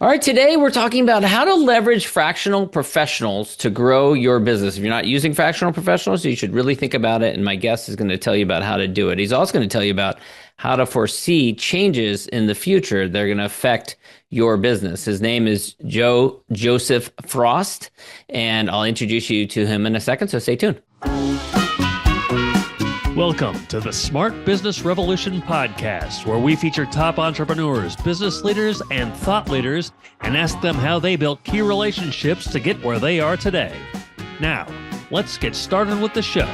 All right, today we're talking about how to leverage fractional professionals to grow your business. If you're not using fractional professionals, you should really think about it. And my guest is going to tell you about how to do it. He's also going to tell you about how to foresee changes in the future that are going to affect your business. His name is Joseph Frost, and I'll introduce you to him in a second, so stay tuned. Welcome to the Smart Business Revolution podcast, where we feature top entrepreneurs, business leaders, and thought leaders and ask them how they built key relationships to get where they are today. Now, let's get started with the show.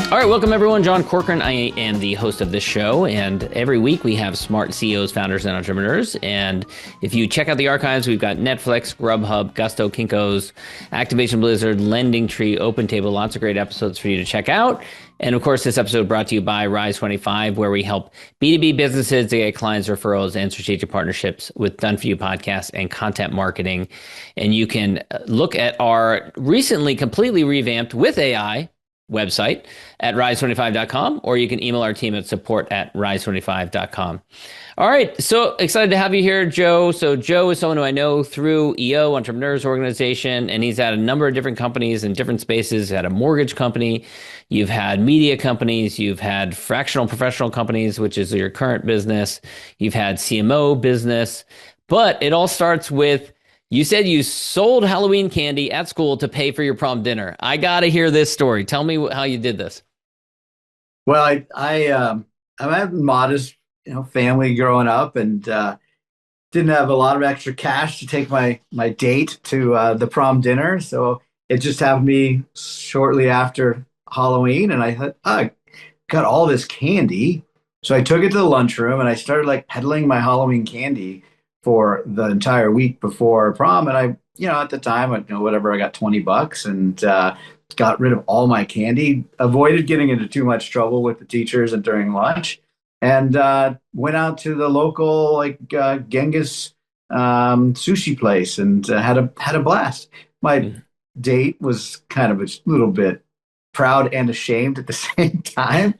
All right, welcome everyone. John Corcoran. I am the host of this show, and every week we have smart CEOs, founders, and entrepreneurs. And if you check out the archives, we've got Netflix, Grubhub, Gusto, Kinko's, Activation Blizzard, Lending Tree, OpenTable, lots of great episodes for you to check out. And of course, this episode brought to you by Rise25, where we help B2B businesses to get clients, referrals, and strategic partnerships with Done For You podcasts and content marketing. And you can look at our recently completely revamped with AI website at rise25.com, or you can email our team at support@rise25.com. All right. So excited to have you here, Joe. So Joe is someone who I know through EO, Entrepreneurs Organization, and he's had a number of different companies in different spaces. He's had a mortgage company. You've had media companies. You've had fractional professional companies, which is your current business. You've had CMO business, but it all starts with you said you sold Halloween candy at school to pay for your prom dinner. I got to hear this story. Tell me how you did this. Well, I had a modest, family growing up, and didn't have a lot of extra cash to take my date to the prom dinner. So it just happened to be shortly after Halloween, and I thought, I got all this candy. So I took it to the lunchroom and I started like peddling my Halloween candy for the entire week before prom. And at the time, whatever, I got $20 and got rid of all my candy, avoided getting into too much trouble with the teachers and during lunch, and went out to the local Genghis sushi place and had a blast. My date was kind of a little bit proud and ashamed at the same time,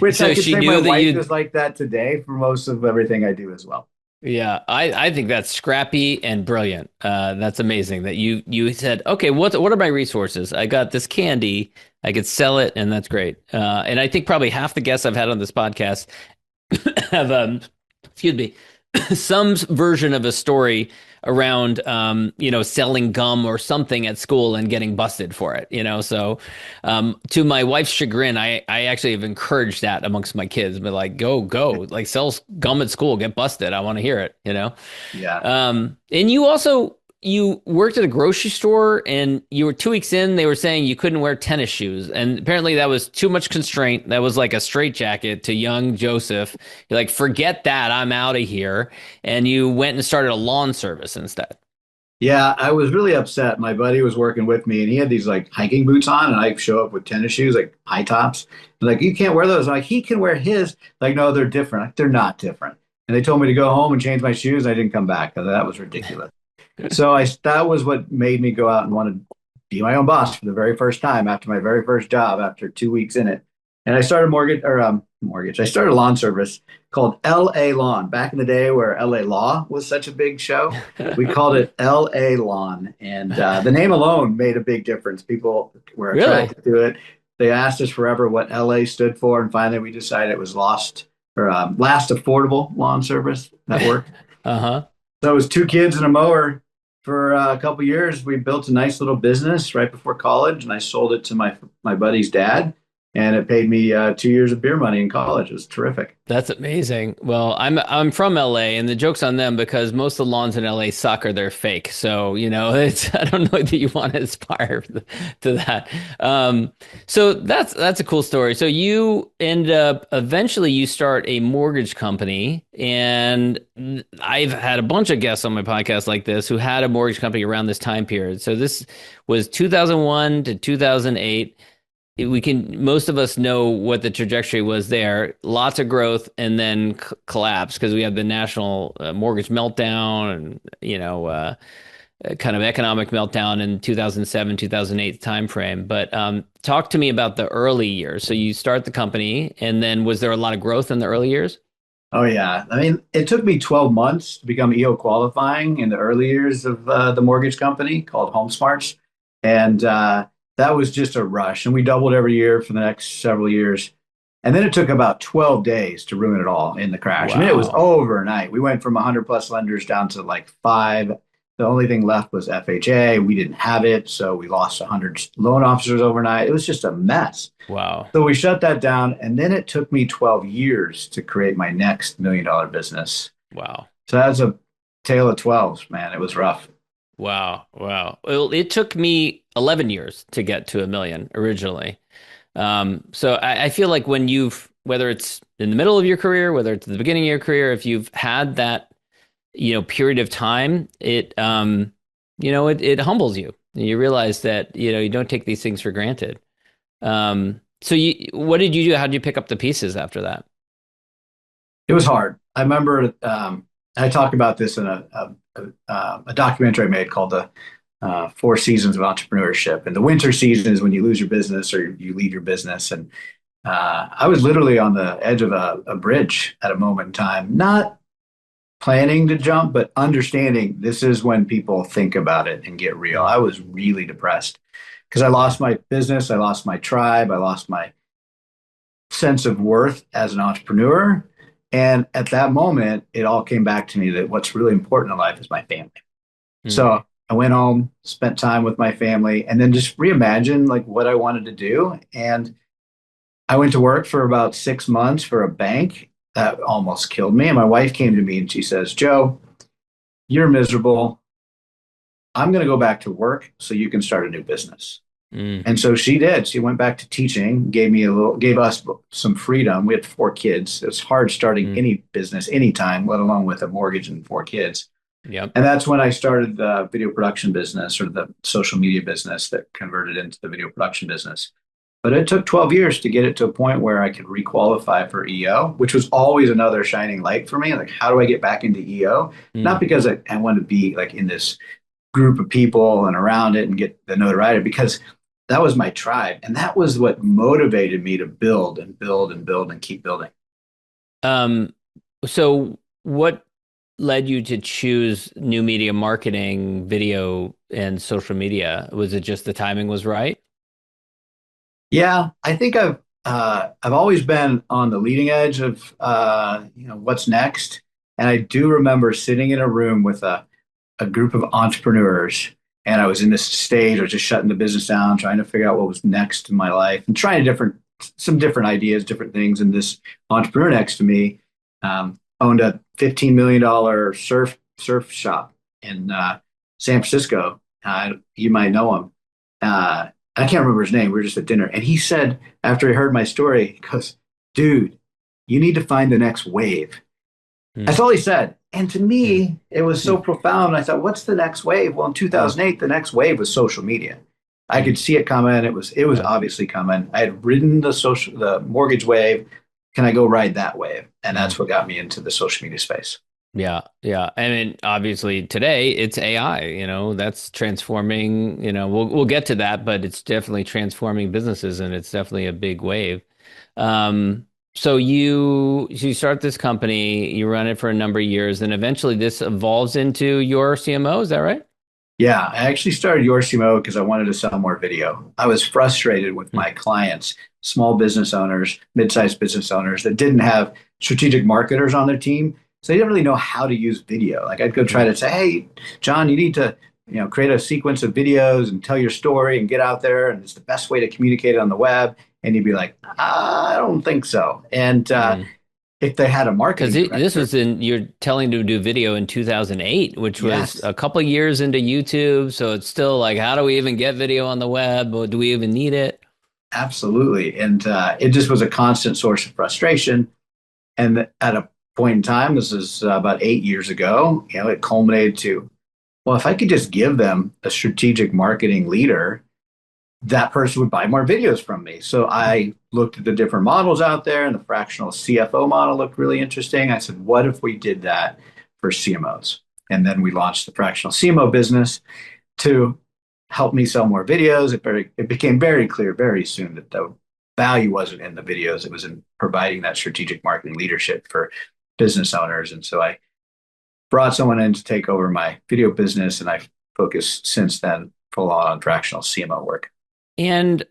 which So I could she say knew my that wife you. is like that today for most of everything I do as well. Yeah, I think that's scrappy and brilliant. That's amazing that you said, okay, what are my resources? I got this candy, I could sell it, and that's great. And I think probably half the guests I've had on this podcast have excuse me, some version of a story around selling gum or something at school and getting busted for it. So to my wife's chagrin, I actually have encouraged that amongst my kids, but like go like sell gum at school, get busted, I want to hear it. Yeah. And you worked at a grocery store, and you were 2 weeks in, they were saying you couldn't wear tennis shoes. And apparently that was too much constraint. That was like a straitjacket to young Joseph. You're like, forget that, I'm out of here. And you went and started a lawn service instead. Yeah, I was really upset. My buddy was working with me and he had these like hiking boots on, and I show up with tennis shoes, like high tops. They're like, you can't wear those. I'm like, he can wear his. Like, no, they're different. Like, they're not different. And they told me to go home and change my shoes. I didn't come back because that was ridiculous. So that was what made me go out and want to be my own boss for the very first time after my very first job after 2 weeks in it. And I started mortgage. I started a lawn service called LA Lawn. Back in the day where LA Law was such a big show, we called it LA Lawn. And the name alone made a big difference. People were attracted to it. They asked us forever what LA stood for. And finally we decided it was Last Affordable Lawn Service. That worked. Uh-huh. So it was 2 kids and a mower for a couple of years. We built a nice little business right before college, and I sold it to my buddy's dad, and it paid me 2 years of beer money in college. It was terrific. That's amazing. Well, I'm from LA, and the joke's on them because most of the lawns in LA suck or they're fake. So, I don't know that you want to aspire to that. So that's a cool story. So you end up eventually you start a mortgage company, and I've had a bunch of guests on my podcast like this who had a mortgage company around this time period. So this was 2001 to 2008. Most of us know what the trajectory was there. Lots of growth and then collapse because we had the national mortgage meltdown and, kind of economic meltdown in 2007, 2008 timeframe. But talk to me about the early years. So you start the company, and then was there a lot of growth in the early years? Oh yeah. I mean, it took me 12 months to become EO qualifying in the early years of the mortgage company called HomeSmarts. And that was just a rush. And we doubled every year for the next several years. And then it took about 12 days to ruin it all in the crash. I mean, it was Wow. overnight. We went from 100 plus lenders down to like five. The only thing left was FHA. We didn't have it. So we lost 100 loan officers overnight. It was just a mess. Wow. So we shut that down, and then it took me 12 years to create my next $1 million business. Wow. So that's a tale of 12s, man. It was rough. Wow. Wow. Well, it took me 11 years to get to a million originally. So I feel like when whether it's in the middle of your career, whether it's at the beginning of your career, if you've had that, period of time, it humbles you. You realize that, you don't take these things for granted. So what did you do? How did you pick up the pieces after that? It was hard. I remember I talked about this in a documentary I made called the Four Seasons of Entrepreneurship. And the winter season is when you lose your business or you leave your business. And I was literally on the edge of a bridge at a moment in time, not planning to jump, but understanding this is when people think about it and get real. Mm. I was really depressed because I lost my business, I lost my tribe, I lost my sense of worth as an entrepreneur. And at that moment, it all came back to me that what's really important in life is my family. Mm. So I went home, spent time with my family, and then just reimagined like what I wanted to do. And I went to work for about 6 months for a bank that almost killed me. And my wife came to me and she says, Joe, you're miserable. I'm going to go back to work so you can start a new business. Mm. And so she did. She went back to teaching, gave us some freedom. We had 4 kids. It's hard starting Mm. any business anytime, let alone with a mortgage and 4 kids. Yep. And that's when I started the video production business or the social media business that converted into the video production business. But it took 12 years to get it to a point where I could requalify for EO, which was always another shining light for me. Like, how do I get back into EO? Not Mm. because I want to be like in this group of people and around it and get the notoriety, because that was my tribe. And that was what motivated me to build and build and build and keep building. Um, so what led you to choose new media marketing, video, and social media? Was it just the timing was right? Yeah, I think I've always been on the leading edge of what's next. And I do remember sitting in a room with a group of entrepreneurs, and I was in this stage, I was just shutting the business down, trying to figure out what was next in my life, and trying some different ideas, different things. And this entrepreneur next to me owned a $15 million surf shop in San Francisco. You might know him. I can't remember his name. We were just at dinner, and he said after he heard my story, he goes, "Dude, you need to find the next wave." Mm. That's all he said. And to Mm. me, it was so Mm. profound. I thought, what's the next wave? Well, in Mm. 2008, the next wave was social media. I could Mm. see it coming. It was Yeah. obviously coming. I had ridden the mortgage wave. Can I go ride that wave? And Mm. that's what got me into the social media space. Yeah, yeah. I mean, obviously today it's AI, that's transforming, we'll get to that, but it's definitely transforming businesses and it's definitely a big wave. So you start this company, you run it for a number of years, and eventually this evolves into your CMO, is that right? Yeah, I actually started yorCMO because I wanted to sell more video. I was frustrated with Hmm. my clients, small business owners, mid-sized business owners that didn't have strategic marketers on their team. So they didn't really know how to use video. Like I'd go try Hmm. to say, "Hey, John, you need to, create a sequence of videos and tell your story and get out there, and it's the best way to communicate on the web." And he'd be like, "I don't think so." And Hmm. if they had a Because marketing this director, was you're telling to do video in 2008, which was yes. a couple years into YouTube. So it's still like, how do we even get video on the web? Or do we even need it? Absolutely. And it just was a constant source of frustration. And at a point in time, this is about 8 years ago, it culminated to, well, if I could just give them a strategic marketing leader, that person would buy more videos from me. So I looked at the different models out there, and the fractional CFO model looked really interesting. I said, what if we did that for CMOs? And then we launched the fractional CMO business to help me sell more videos. It became very clear very soon that the value wasn't in the videos; it was in providing that strategic marketing leadership for business owners. And so I brought someone in to take over my video business, and I've focused since then full on fractional CMO work. And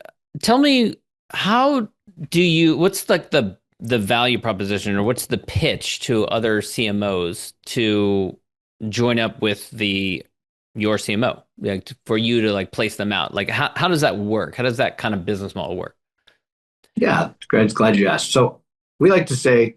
tell me, how what's like the value proposition, or what's the pitch to other CMOs to join up with yorCMO, like for you to like place them out? Like how does that work? How does that kind of business model work? Yeah, glad you asked. So we like to say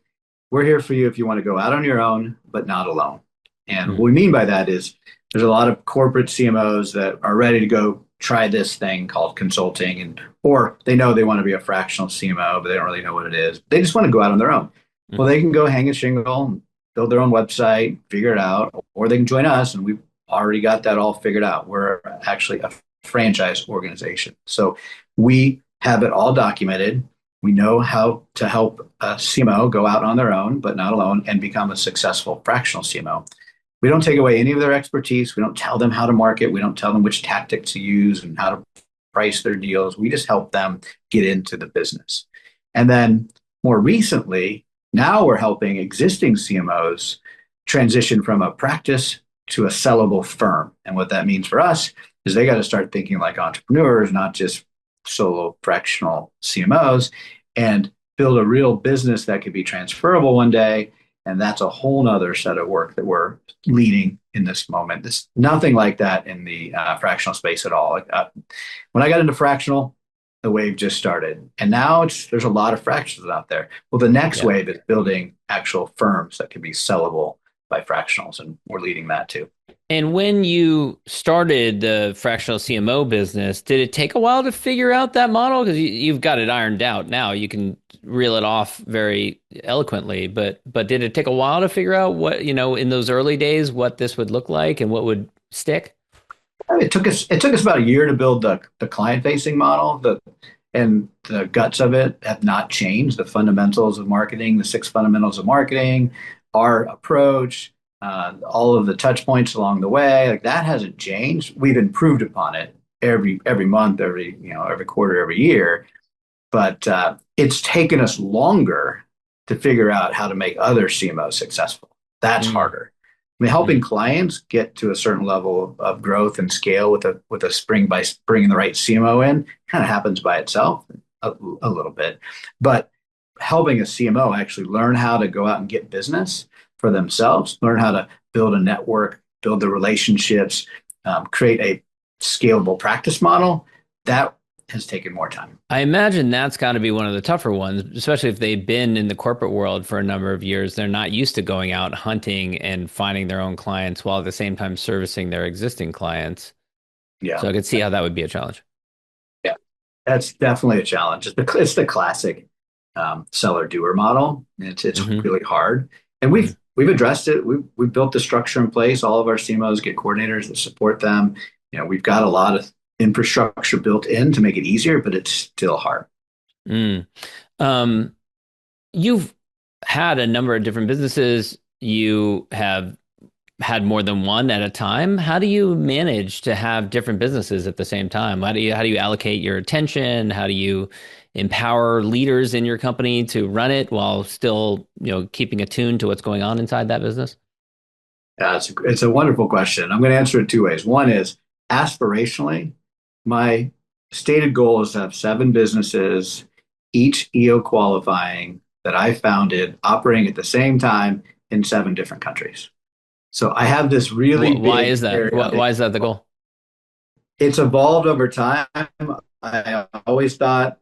we're here for you if you want to go out on your own, but not alone. And what Mm, we mean by that is there's a lot of corporate CMOs that are ready to go try this thing called consulting, or they know they want to be a fractional CMO, but they don't really know what it is. They just want to go out on their own. Well, mm, they can go hang a shingle, build their own website, figure it out, or they can join us, and we've already got that all figured out. We're actually a franchise organization. So we have it all documented. We know how to help a CMO go out on their own, but not alone, and become a successful fractional CMO. We don't take away any of their expertise. We don't tell them how to market. We don't tell them which tactics to use and how to price their deals. We just help them get into the business. And then more recently, now we're helping existing CMOs transition from a practice to a sellable firm. And what that means for us is they got to start thinking like entrepreneurs, not just solo fractional CMOs, and build a real business that could be transferable one day. And that's a whole nother set of work that we're leading in this moment. There's nothing like that in the fractional space at all. When I got into fractional, the wave just started. And now there's a lot of fractionals out there. Well, the next yeah. wave is building actual firms that can be sellable by fractionals, and we're leading that too. And when you started the fractional CMO business, did it take a while to figure out that model? Because you've got it ironed out now. You can reel it off very eloquently, but did it take a while to figure out what, in those early days, what this would look like and what would stick? It took us about a year to build the client facing model. And the guts of it have not changed. The fundamentals of marketing, the 6 fundamentals of marketing, our approach, all of the touch points along the way, like that hasn't changed. We've improved upon it every month, every quarter, every year. But it's taken us longer to figure out how to make other CMOs successful. That's Mm, harder. I mean, helping mm. clients get to a certain level of growth and scale with a spring by bringing the right CMO in kind of happens by itself a little bit, but helping a CMO actually learn how to go out and get business for themselves, learn how to build a network, build the relationships, create a scalable practice model, that has taken more time. I imagine that's got to be one of the tougher ones, especially if they've been in the corporate world for a number of years. They're not used to going out hunting and finding their own clients while at the same time servicing their existing clients. Yeah. So I could see how that would be a challenge. Yeah. That's definitely a challenge. It's the classic seller doer model. It's Hmm. really hard, and Hmm. we've addressed it. We've built the structure in place. All of our CMOs get coordinators that support them. We've got a lot of infrastructure built in to make it easier, but it's still hard. Mm. Um, you've had a number of different businesses. You have had more than one at a time. How do you manage to have different businesses at the same time? How do you allocate your attention? How do you empower leaders in your company to run it while still, keeping attuned to what's going on inside that business? It's a wonderful question. I'm going to answer it two ways. One is aspirationally, my stated goal is to have 7 businesses, each EO qualifying, that I founded, operating at the same time in 7 different countries. So I have this really Why big is that? area. Why is that the goal? It's evolved over time. I always thought,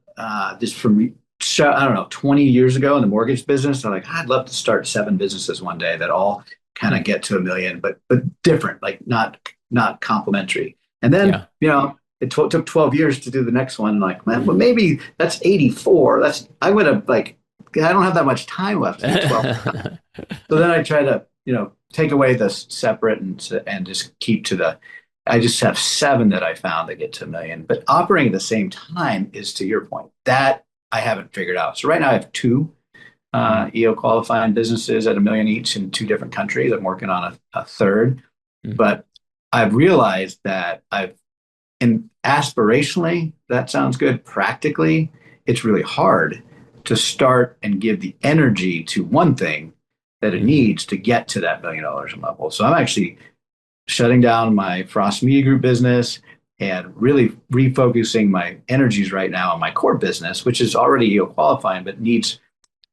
just from, I don't know, 20 years ago in the mortgage business, I'm like, I'd love to start 7 businesses one day that all kind Hmm. of get to 1 million, but different, like not complementary. And then, Yeah. it took 12 years to do the next one. Like, man, well, maybe that's 84. I would have like, I don't have that much time left to do 12. So then I try to, take away the separate and just keep to I just have 7 that I found that get to 1 million. But operating at the same time is, to your point, that I haven't figured out. So right now I have 2 Mm, EO qualifying businesses at 1 million each in 2 different countries. I'm working on a third, mm, but I've realized that and aspirationally, that sounds good. Practically, it's really hard to start and give the energy to one thing that it needs to get to that $1 million level. So I'm actually shutting down my Frost Media Group business and really refocusing my energies right now on my core business, which is already qualifying, but needs,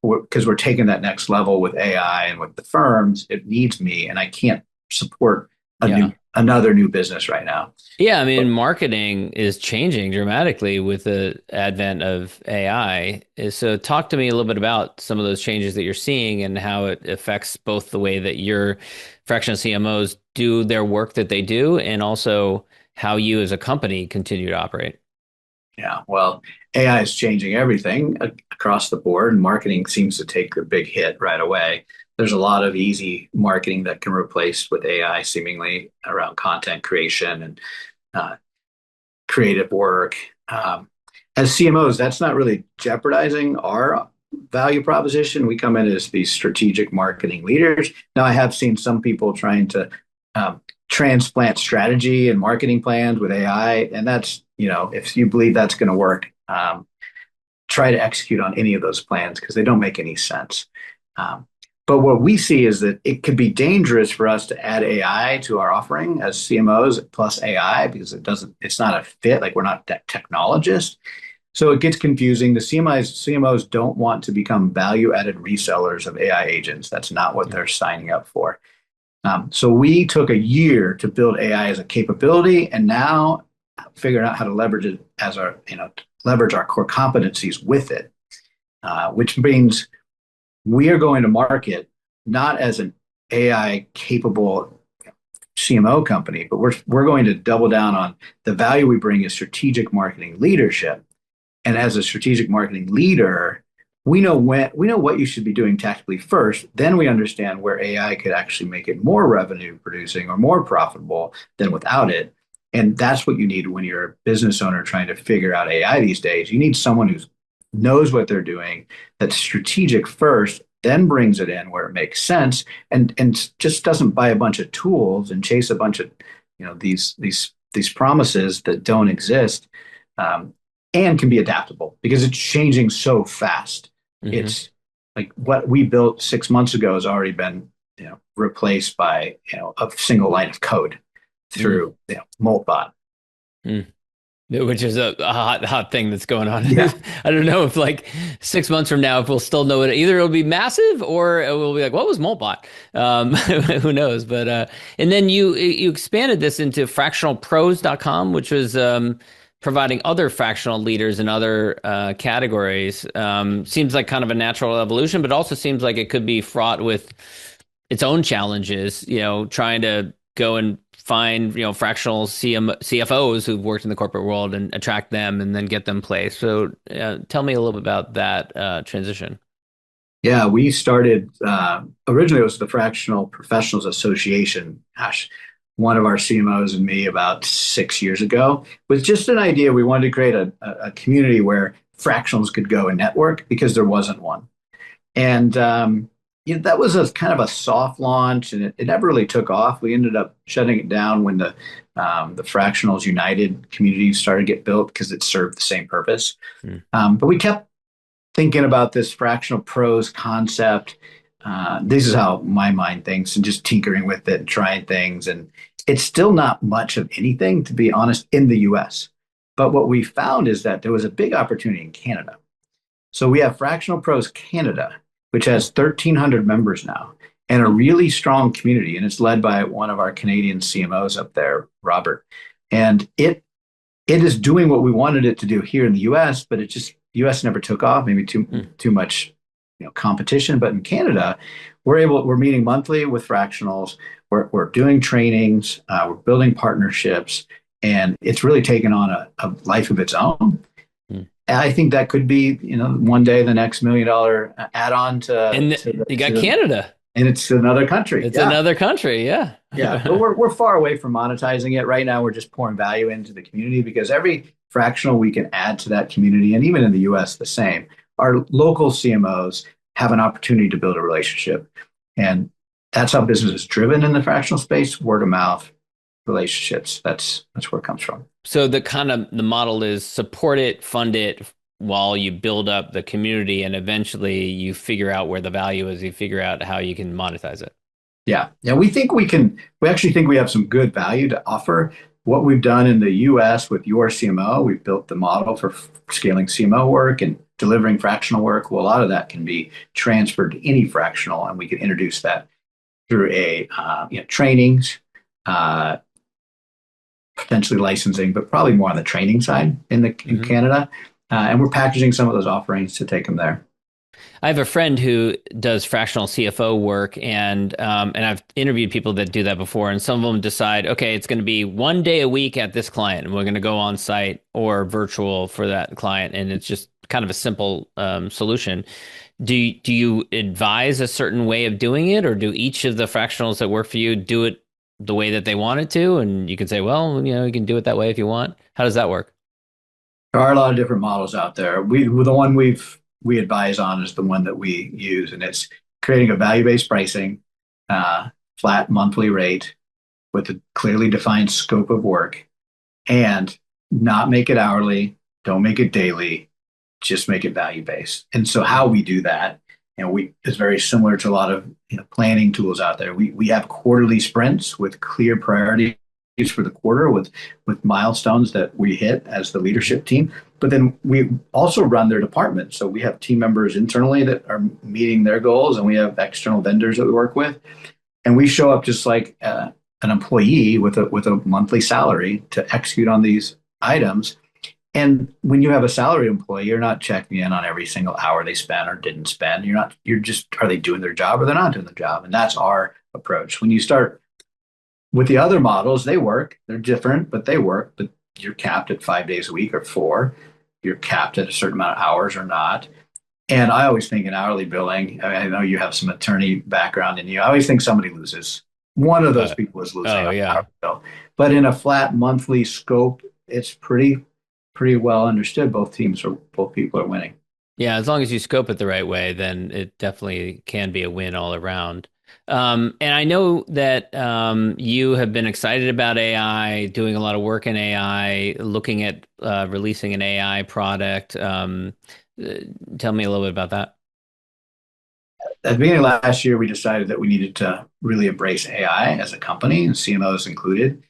because we're taking that next level with AI and with the firms, it needs me, and I can't support Yeah. another new business right now. Yeah, I mean, marketing is changing dramatically with the advent of AI. So talk to me a little bit about some of those changes that you're seeing and how it affects both the way that your fractional CMOs do their work that they do, and also how you as a company continue to operate. Yeah, well, AI is changing everything across the board, and marketing seems to take a big hit right away. There's a lot of easy marketing that can replace with AI, seemingly around content creation and uh, creative work. As CMOs, that's not really jeopardizing our value proposition. We come in as these strategic marketing leaders. Now, I have seen some people trying to transplant strategy and marketing plans with AI, and that's, if you believe that's going to work, try to execute on any of those plans because they don't make any sense. But what we see is that it could be dangerous for us to add AI to our offering as CMOs plus AI because it's not a fit. Like, we're not technologists. So it gets confusing. The CMOs don't want to become value-added resellers of AI agents. That's not what they're signing up for. So we took a year to build AI as a capability, and now figuring out how to leverage it as leverage our core competencies with it, which means we are going to market not as an AI capable CMO company, but we're going to double down on the value we bring as strategic marketing leadership. And as a strategic marketing leader, we know what you should be doing tactically first. Then we understand where AI could actually make it more revenue producing or more profitable than without it. And that's what you need when you're a business owner trying to figure out AI these days. You need someone who knows what they're doing, that's strategic first, then brings it in where it makes sense, and just doesn't buy a bunch of tools and chase a bunch of these promises that don't exist, and can be adaptable because it's changing so fast. It's like what we built 6 months ago has already been replaced by a single line of code through Moltbot. Which is a hot thing that's going on. Yeah. I don't know if like 6 months from now, if we'll still know it, either it'll be massive or it will be like, what was Moltbot? Who knows? But and then you expanded this into fractionalpros.com, which was providing other fractional leaders in other categories. Seems like kind of a natural evolution, but also seems like it could be fraught with its own challenges, trying to go and find, fractional CFOs who've worked in the corporate world and attract them and then get them placed. So tell me a little bit about that transition. Yeah, we started, originally it was the Fractional Professionals Association. Gosh, one of our CMOs and me about 6 years ago with just an idea. We wanted to create a community where fractionals could go and network because there wasn't one. And that was a kind of a soft launch, and it never really took off. We ended up shutting it down when the Fractionals United community started to get built because it served the same purpose. But we kept thinking about this fractional pros concept. This is how my mind thinks, and just tinkering with it and trying things. And it's still not much of anything, to be honest, in the US. But what we found is that there was a big opportunity in Canada. So we have Fractional Pros Canada, which has 1,300 members now and a really strong community. And it's led by one of our Canadian CMOs up there, Robert. And it is doing what we wanted it to do here in the US, but the US never took off, maybe too much competition. But in Canada, we're meeting monthly with fractionals. We're doing trainings, we're building partnerships, and it's really taken on a life of its own. I think that could be, one day the next $1 million add-on you got Canada, and it's another country. It's another country, yeah. Yeah, but we're far away from monetizing it right now. We're just pouring value into the community because every fractional we can add to that community, and even in the US, the same. Our local CMOs have an opportunity to build a relationship, and that's how business is driven in the fractional space: word of mouth, relationships. That's where it comes from. So the model is support it, fund it, while you build up the community and eventually you figure out where the value is, you figure out how you can monetize it. Yeah. Yeah. We actually think we have some good value to offer. What we've done in the US with yorCMO, we've built the model for scaling CMO work and delivering fractional work. Well, a lot of that can be transferred to any fractional, and we can introduce that through trainings, uh, potentially licensing, but probably more on the training side in Mhm. Canada. And we're packaging some of those offerings to take them there. I have a friend who does fractional CFO work, and I've interviewed people that do that before, and some of them decide, okay, it's going to be 1 day a week at this client, and we're going to go on site or virtual for that client, and it's just kind of a simple solution. Do you advise a certain way of doing it, or do each of the fractionals that work for you do it the way that they want it to, and you can say, well, you can do it that way if you want. How does that work? There are a lot of different models out there. The one we advise on is the one that we use, and it's creating a value-based pricing, flat monthly rate with a clearly defined scope of work, and not make it hourly, don't make it daily, just make it value-based. And so how we do that, it's very similar to a lot of planning tools out there. We have quarterly sprints with clear priorities for the quarter with milestones that we hit as the leadership team. But then we also run their department. So we have team members internally that are meeting their goals, and we have external vendors that we work with. And we show up just like an employee with a monthly salary to execute on these items. And when you have a salary employee, you're not checking in on every single hour they spent or didn't spend. You're just, are they doing their job or they're not doing their job? And that's our approach. When you start with the other models, they work. They're different, but they work. But you're capped at 5 days a week or four. You're capped at a certain amount of hours or not. And I always think in hourly billing, I know you have some attorney background in you. I always think somebody loses. One of those Uh, people is losing oh on yeah. hourly bill. But in a flat monthly scope, it's pretty well understood. Both people are winning. Yeah, as long as you scope it the right way, then it definitely can be a win all around. And I know that you have been excited about AI, doing a lot of work in AI, looking at releasing an AI product. Uh, Tell me a little bit about that. At the beginning of last year, we decided that we needed to really embrace AI as a company, and CMOs included.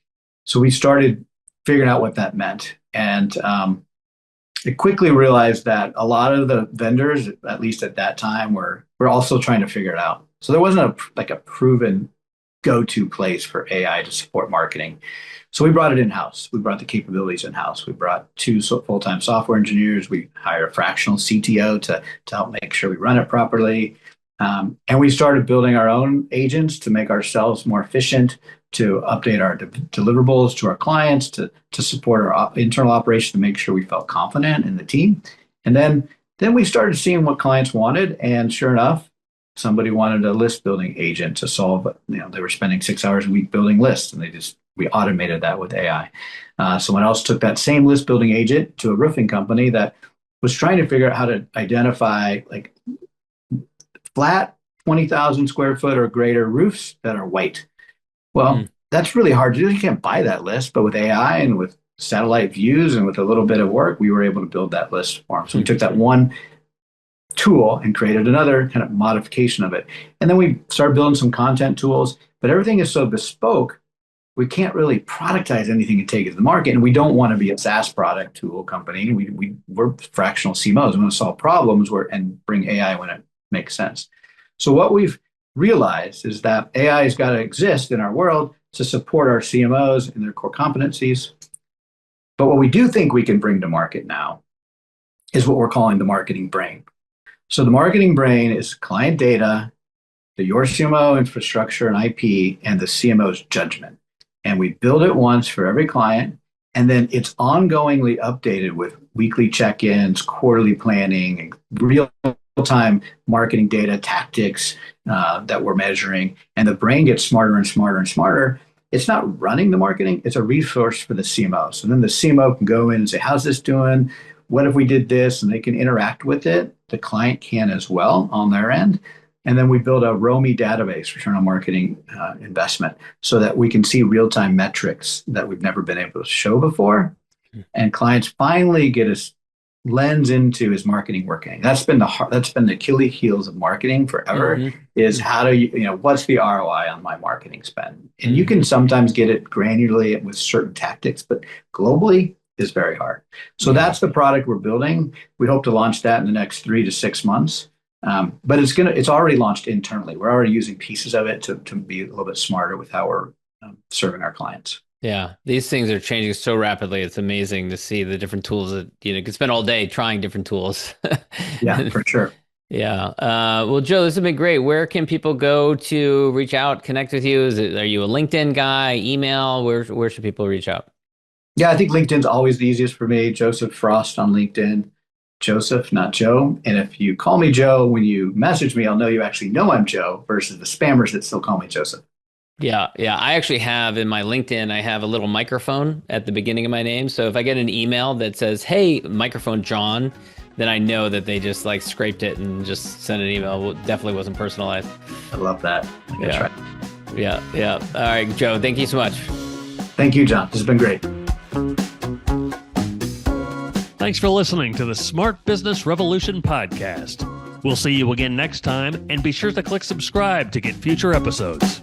So we started figuring out what that meant. And I quickly realized that a lot of the vendors, at least at that time, were also trying to figure it out. So there wasn't a proven go-to place for AI to support marketing. So we brought it in-house. We brought the capabilities in-house. We brought two full-time software engineers. We hired a fractional CTO to help make sure we run it properly. And we started building our own agents to make ourselves more efficient, to update our deliverables to our clients, to support our internal operation, to make sure we felt confident in the team. And then we started seeing what clients wanted. And sure enough, somebody wanted a list building agent to solve, they were spending 6 hours a week building lists, and we automated that with AI. Someone else took that same list building agent to a roofing company that was trying to figure out how to identify like flat 20,000 square foot or greater roofs that are white. Hmm. Well, that's really hard to do. You can't buy that list, but with AI and with satellite views and with a little bit of work, we were able to build that list for them. So we took that one tool and created another kind of modification of it. And then we started building some content tools, but everything is so bespoke, we can't really productize anything and take it to the market. And we don't want to be a SaaS product tool company. We're fractional CMOs. We want to solve problems and bring AI when it makes sense. So what we've realized is that AI has got to exist in our world to support our CMOs and their core competencies. But what we do think we can bring to market now is what we're calling the marketing brain. So the marketing brain is client data, the yorCMO infrastructure and IP, and the CMO's judgment. And we build it once for every client, and then it's ongoingly updated with weekly check-ins, quarterly planning, and real-time marketing data tactics that we're measuring. And the brain gets smarter and smarter and smarter. It's not running the marketing, it's a resource for the CMO. So then the CMO can go in and say, how's this doing? What if we did this? And they can interact with it. The client can as well on their end. And then we build a ROMI database, return on marketing investment, so that we can see real-time metrics that we've never been able to show before. And clients finally get lens into is marketing working. That's been the Achilles heels of marketing forever. Is how do what's the ROI on my marketing spend? And you can sometimes get it granularly with certain tactics, but globally is very hard. So that's the product we're building. We hope to launch that in the next 3 to 6 months. But it's already launched internally. We're already using pieces of it to be a little bit smarter with how we're serving our clients. Yeah, these things are changing so rapidly. It's amazing to see the different tools that, you could spend all day trying different tools. Yeah, for sure. Yeah. Well, Joe, this has been great. Where can people go to reach out, connect with you? Are you a LinkedIn guy, email? Where should people reach out? Yeah, I think LinkedIn's always the easiest for me. Joseph Frost on LinkedIn. Joseph, not Joe. And if you call me Joe, when you message me, I'll know you actually know I'm Joe versus the spammers that still call me Joseph. Yeah. I actually have in my LinkedIn, I have a little microphone at the beginning of my name. So if I get an email that says, "Hey, microphone John," then I know that they just like scraped it and just sent an email. It definitely wasn't personalized. I love that. Yeah. Yeah. All right, Joe, thank you so much. Thank you, John. This has been great. Thanks for listening to the Smart Business Revolution podcast. We'll see you again next time, and be sure to click subscribe to get future episodes.